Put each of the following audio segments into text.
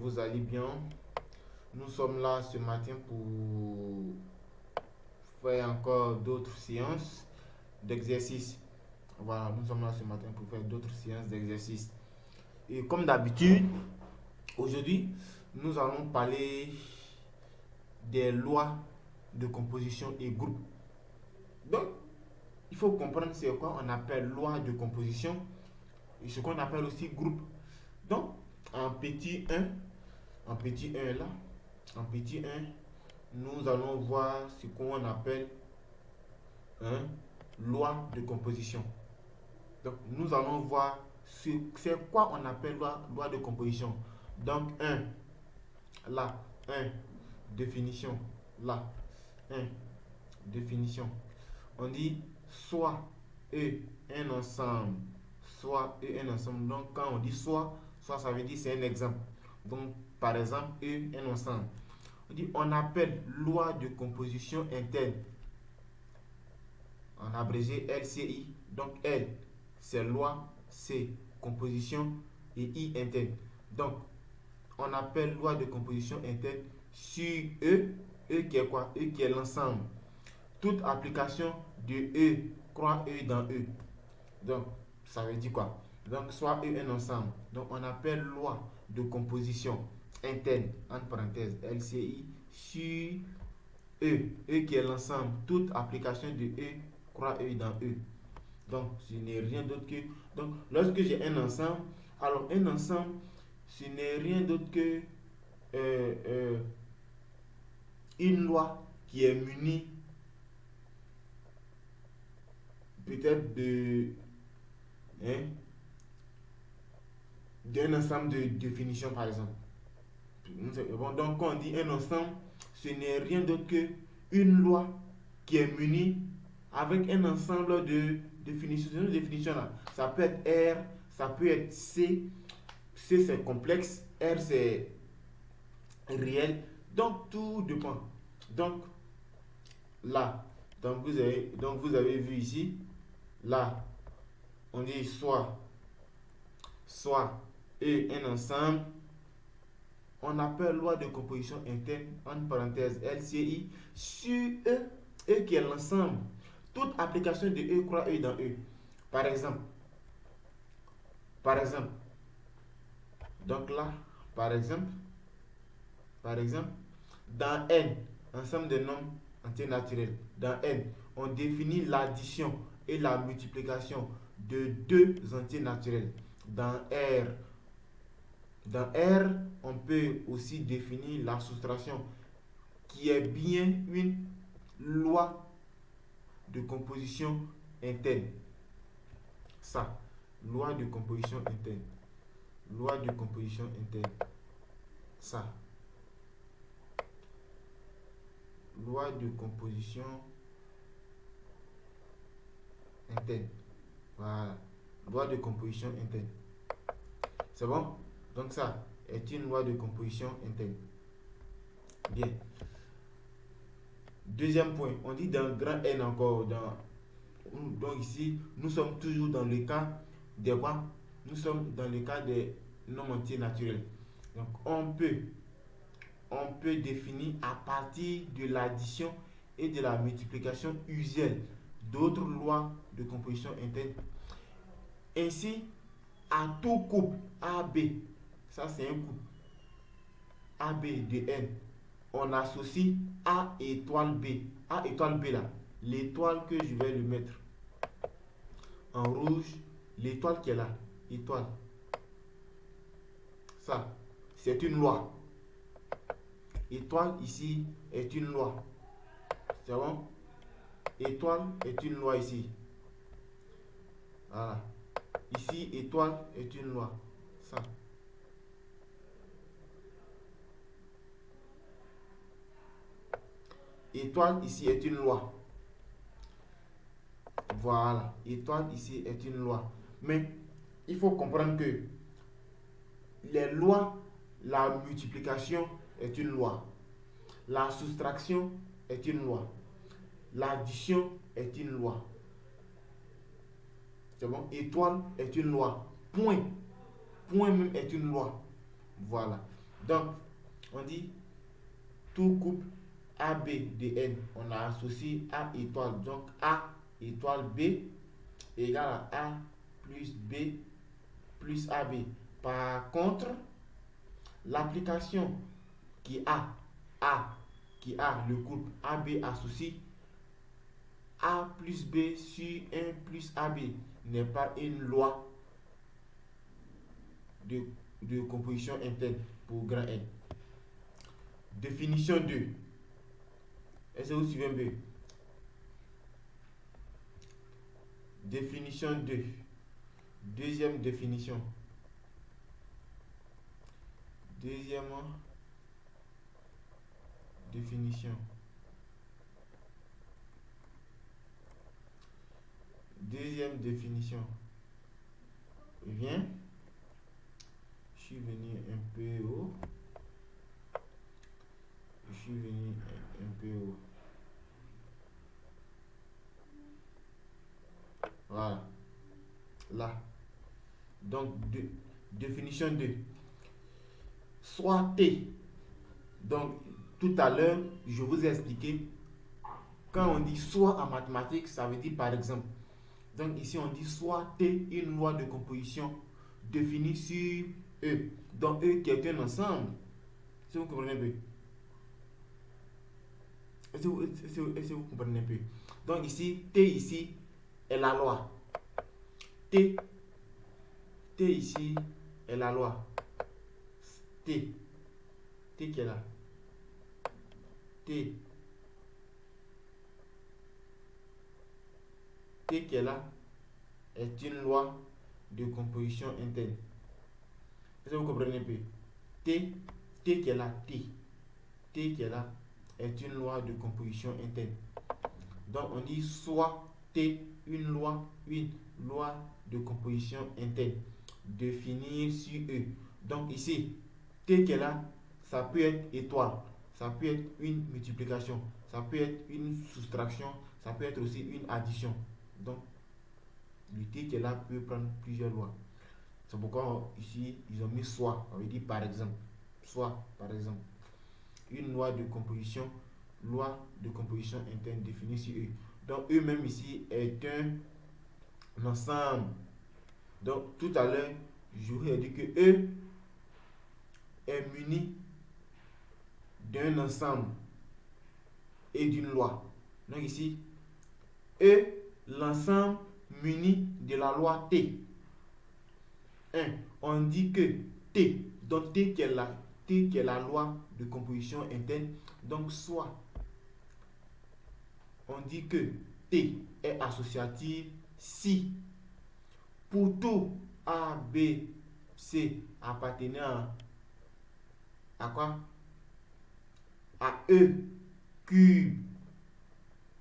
vous allez bien. Nous sommes là ce matin pour faire encore d'autres séances d'exercice. Voilà, nous sommes là ce matin pour faire d'autres séances d'exercice. Et comme d'habitude, aujourd'hui, nous allons parler des lois de composition et groupe. Donc, il faut comprendre c'est quoi on appelle loi de composition et ce qu'on appelle aussi groupe. Donc, en petit 1, là, en petit 1, nous allons voir ce qu'on appelle une loi de composition. Donc, nous allons voir c'est quoi on appelle loi de composition. Donc, là, 1, définition, là, 1, définition. On dit soit E un ensemble, soit E un ensemble. Donc, quand on dit soit ça veut dire c'est un exemple. Donc, par exemple, E un ensemble. On appelle loi de composition interne, en abrégé LCI. Donc L c'est loi, C composition et I interne. Donc on appelle loi de composition interne sur E qui est quoi? E qui est l'ensemble. Toute application de E croit E dans E. Donc ça veut dire quoi? Donc soit E un ensemble. Donc on appelle loi de composition interne, entre parenthèses, LCI, sur E qui est l'ensemble. Toute application de E croit E dans E. Donc, ce n'est rien d'autre que... Donc, lorsque j'ai un ensemble, alors un ensemble, ce n'est rien d'autre que une loi qui est munie peut-être d'un ensemble de définitions, par exemple. Bon, donc, quand on dit un ensemble, ce n'est rien d'autre que une loi qui est munie avec un ensemble de définitions. Une définition là, ça peut être R, ça peut être C. C c'est complexe, R c'est réel. Donc tout dépend. Donc là, vous avez vu ici, là, on dit soit et un ensemble. On appelle loi de composition interne, entre parenthèses LCI, sur E qui est l'ensemble. Toute application de E croit E dans E. Par exemple, donc là, par exemple, dans N, ensemble de nombres entiers naturels, dans N, on définit l'addition et la multiplication de deux entiers naturels. Dans R, on peut aussi définir la soustraction, qui est bien une loi de composition interne. Ça, loi de composition interne. Loi de composition interne. Ça. Loi de composition interne. Voilà. Loi de composition interne. C'est bon? Donc ça est une loi de composition interne. Bien. Deuxième point, on dit dans grand N encore. Donc ici, nous sommes toujours dans le cas des quoi? Nous sommes dans le cas des nombres entiers naturels. Donc on peut définir à partir de l'addition et de la multiplication usuelle d'autres lois de composition interne. Ainsi, à tout couple AB, ça c'est un couple AB de N, on associe A étoile B. A étoile B là, l'étoile que je vais le mettre en rouge, l'étoile qui est là, étoile. Ça, c'est une loi. Étoile ici est une loi. C'est bon? Étoile est une loi ici. Voilà. Ici, étoile est une loi. Ça. Étoile ici est une loi. Voilà. Étoile ici est une loi. Mais il faut comprendre que les lois, la multiplication est une loi. La soustraction est une loi. L'addition est une loi. C'est bon? Étoile est une loi. Point même est une loi. Voilà. Donc, on dit tout couple AB de N, on a associé A étoile. Donc, A étoile B égale à A plus B plus AB. Par contre, l'application qui a le couple AB associé A plus B sur 1 plus AB n'est pas une loi de composition interne pour grand N. Définition 2. Est-ce que vous suivez un peu? Définition 2. Deuxième définition. Deuxième définition. Deuxième définition. Viens. Je suis venu un peu haut. Je suis venu un peu haut. Voilà. Là. Donc, définition 2. Soit T. Donc, tout à l'heure, je vous ai expliqué. Quand on dit soit en mathématiques, ça veut dire par exemple. Donc, ici, on dit soit T, une loi de composition définie sur E. Donc, E qui est un ensemble. Si vous comprenez un peu. Est-ce que vous comprenez un peu? Donc, ici, T ici est la loi. T ici est la loi. T qui est là. T qui est là est une loi de composition interne. Est-ce que vous comprenez un peu? T qui est là, T qui est là est une loi de composition interne. Donc on dit soit T, une loi de composition interne définie sur E. Donc ici, T qui est là, ça peut être étoile, ça peut être une multiplication, ça peut être une soustraction, ça peut être aussi une addition. Donc, le T qui est là peut prendre plusieurs lois. C'est pourquoi ici, ils ont mis soit. On veut dire par exemple. Soit, par exemple. Une loi de composition interne définie sur E. Donc, eux-mêmes ici est un ensemble. Donc, tout à l'heure, je vous ai dit que E est muni d'un ensemble et d'une loi. Donc, ici, E, l'ensemble muni de la loi T. 1. On dit que T, donc T qui est la loi de composition interne, donc soit on dit que T est associative si pour tout A, B, C appartenant à quoi? À E cube.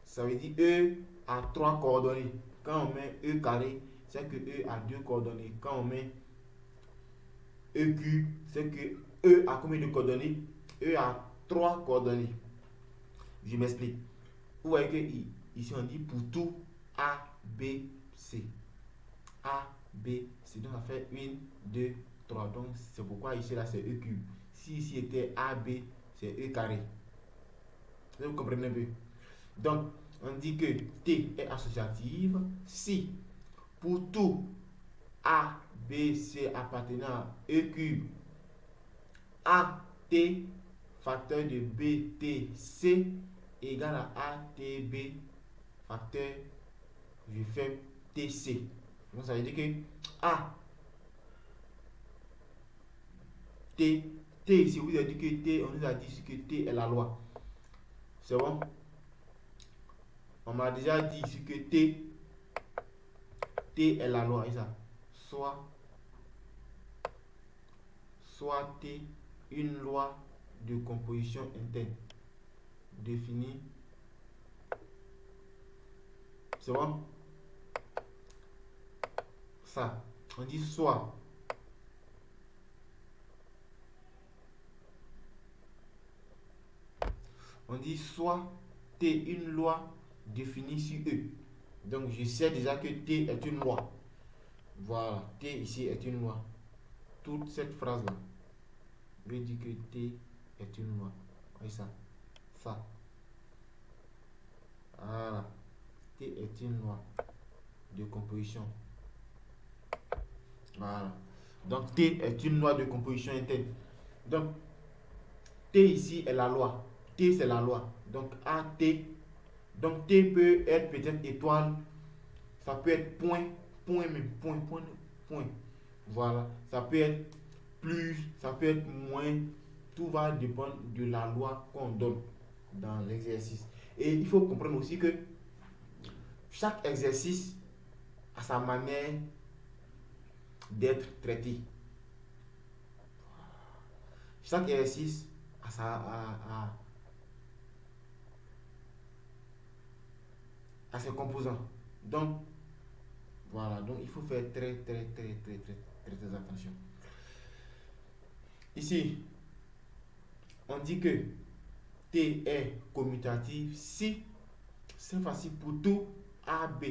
Ça veut dire E a 3 coordonnées. Quand on met E carré, c'est que E a 2 coordonnées. Quand on met E cube, c'est que E a combien de coordonnées? E a 3 coordonnées. Je m'explique. Vous voyez que ici on dit pour tout A, B, C. A, B, C. Donc ça fait 1, 2, 3. Donc c'est pourquoi ici là c'est E cube. Si ici était A, B, c'est E carré. Vous comprenez un peu? Donc on dit que T est associative si pour tout A, B, C appartenant à E cube, A, T, facteur de B, T, C égale à A, T, B, facteur, je fais T, C. Donc ça veut dire que A, T ici, vous avez dit que T, on nous a dit que T est la loi. C'est bon? On m'a déjà dit ici que T est la loi. Et ça, soit T, une loi de composition interne définie. C'est bon? Ça, on dit soit. On dit soit T, une loi définie sur E. Donc je sais déjà que T est une loi. Voilà, T ici est une loi. Toute cette phrase-là. veut dire que T est une loi. Voyez ça. Ça. Voilà. T est une loi de composition. Voilà. Donc T est une loi de composition interne. Donc T ici est la loi. T c'est la loi. Donc AT. Donc T peut être peut-être étoile. Ça peut être point. Point même. Point. Point. Point. Voilà. Ça peut être plus. Ça peut être moins. Tout va dépendre de la loi qu'on donne dans l'exercice. Et il faut comprendre aussi que chaque exercice a sa manière d'être traité. Chaque exercice a ses composants. Donc, voilà. Donc, il faut faire très attention. Ici, on dit que T est commutatif si c'est facile pour tout AB.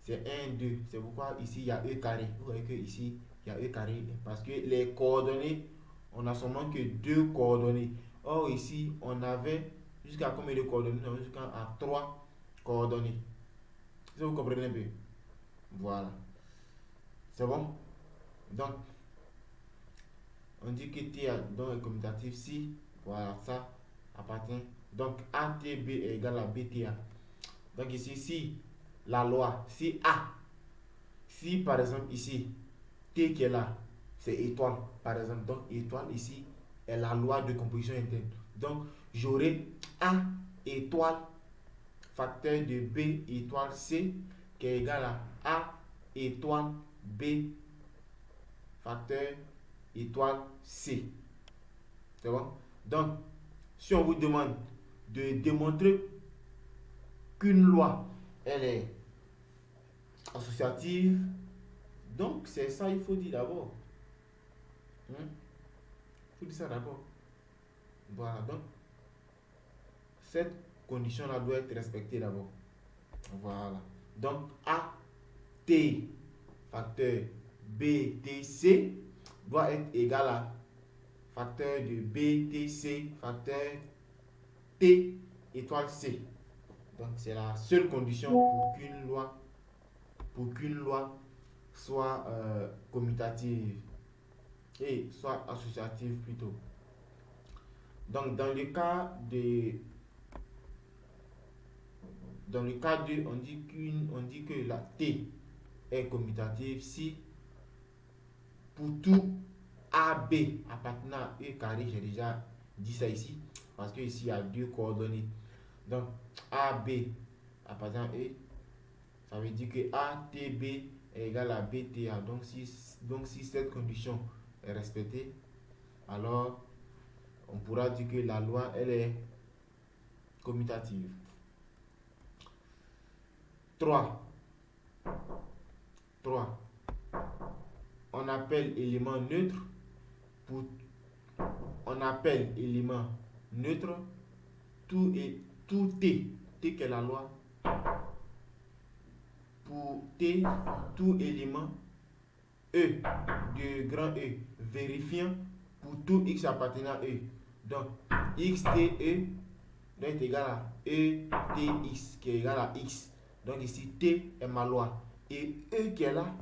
C'est 1, 2. C'est pourquoi ici, il y a E carré. Vous voyez que ici, il y a E carré. Parce que les coordonnées, on n'a seulement que 2 coordonnées. Or, ici, on avait jusqu'à combien de coordonnées? On avait jusqu'à 3 coordonnées. Si vous comprenez un peu. Voilà. C'est bon? Donc, on dit que T est commutatif si, voilà, ça appartient. Donc, ATB est égal à BTA. Donc, ici, si la loi, si A, si par exemple ici, T qui est là, c'est étoile, par exemple. Donc, étoile ici est la loi de composition interne. Donc, j'aurai A étoile facteur de B étoile C qui est égal à A étoile B facteur étoile C. C'est bon? Donc, si on vous demande de démontrer qu'une loi, elle est associative, donc c'est ça il faut dire d'abord. Il faut dire ça d'abord. Voilà, donc cette condition-là doit être respectée d'abord. Voilà. Donc A, T, facteur B, T, C doit être égal à facteur de B, T, C, facteur T, étoile C. Donc c'est la seule condition pour qu'une loi soit commutative et soit associative plutôt. Donc dans le cas de on dit que la T est commutative si pour tout AB appartenant à E carré, j'ai déjà dit ça ici, parce que ici il y a 2 coordonnées. Donc AB appartenant à E, ça veut dire que ATB est égal à BTA. Donc si cette condition est respectée, alors on pourra dire que la loi elle est commutative. 3. On appelle élément neutre tout T qui est la loi, pour T tout élément E de grand E vérifiant pour tout X appartenant à E. Donc XTE doit être égal à ETX qui est égal à X. Donc ici T est ma loi et E qui est là,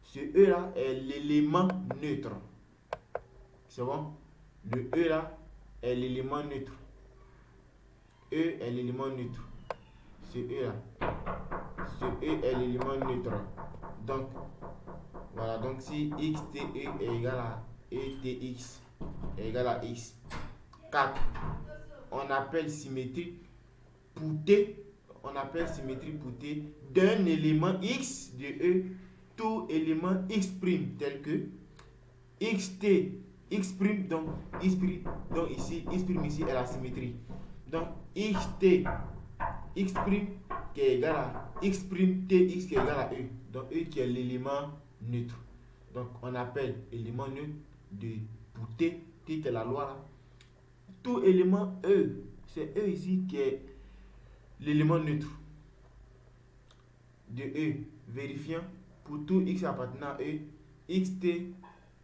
ce E là est l'élément neutre. C'est bon? Le E là est l'élément neutre. E est l'élément neutre. Ce E là. Ce E est l'élément neutre. Donc, voilà. Donc, si XTE est égal à ETX est égal à X. 4. On appelle symétrie pour T. On appelle symétrie pour T d'un élément X de E, tout élément X' tel que XT, X', donc ici, X' ici est la symétrie. Donc, XT, X' qui est égal à X', TX qui est égal à E. Donc, E qui est l'élément neutre. Donc, on appelle élément neutre pour T qui est la loi là. Tout élément E, c'est E ici qui est l'élément neutre de E, vérifiant pour tout X appartenant à E, XT,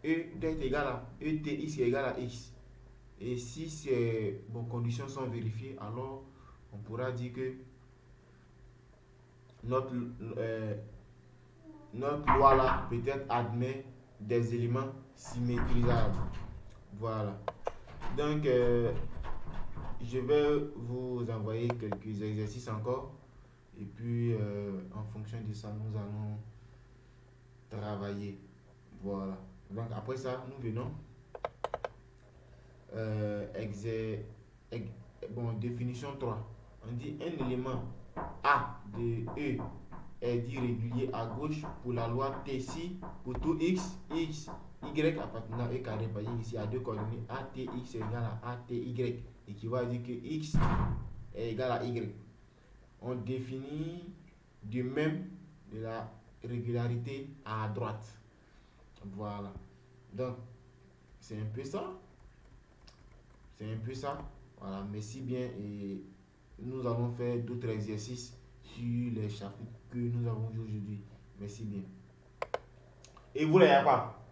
E doit être égal à ETX qui est égal à X. Et si ces conditions sont vérifiées, alors on pourra dire que notre, euh, notre loi là peut-être admet des éléments symétrisables. Voilà. Donc, je vais vous envoyer quelques exercices encore. Et puis, en fonction de ça, nous allons travailler. Voilà. Donc, après ça, nous venons. Exé, Définition 3. On dit un élément A de E est dit régulier à gauche pour la loi T si pour tout x, y appartenant à E carré par ici à deux coordonnées ATX est égal à ATY et qui va dire que x est égal à y. On définit de même de la régularité à droite. Voilà. Donc, c'est un peu ça. C'est un peu ça. Voilà. Merci bien. Et nous allons faire d'autres exercices sur les chapitres que nous avons vus aujourd'hui. Merci bien. Et vous, les pas.